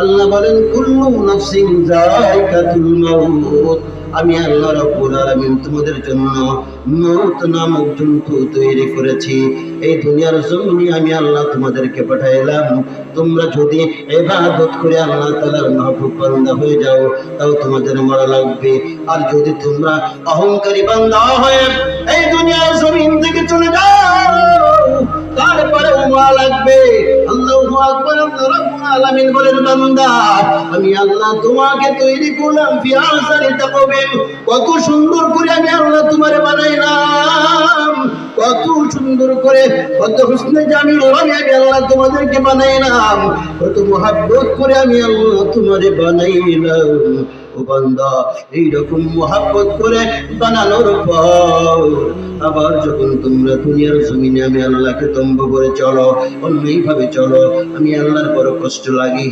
আল্লাহ বলেন কুল্লু নাফসিন যায়কাতুল মাউত। আমি আল্লাহ রাব্বুল আলামিন তোমাদের জন্য মউত নামক জন্তু তৈরি করেছি। এই দুনিয়ার জমিনে আমি আল্লাহ তোমাদেরকে পাঠাইলাম। তোমরা যদি ইবাদত করে আল্লাহ তাআলার মাহবুব বান্দা হয়ে যাও, তাও তোমাদের মরা লাগবে। আর যদি তোমরা অহংকারী বান্দা হয়ে এই দুনিয়ার জমিন থেকে চলে যাও, তারপরেও মরা লাগবে। আল্লাহু আকবার। আল্লাহ রাব্বুল আলামিন বলেন, বান্দা আমি আল্লাহ তোমাকে তৈরি করলাম ফি আহসানি তাকওয়িম। কত সুন্দর করে আমি আল্লাহ তোমারে বানাইলাম, কত সুন্দর করে, কত হুসনে জামিল আমি আল্লাহ তোমাদেরকে বানাইলাম, কত মুহাব্বত করে আমি আল্লাহ তোমারে বানাইলাম। ও বান্দা, এইরকম মুহাব্বত করে বানানোর পর আবার যখন তোমরা দুনিয়ার জমিনে আমি আল্লাহকে তম্ব করে চলো, অন্যভাবে চলো, আমি আল্লাহর বড় কষ্ট লাগে।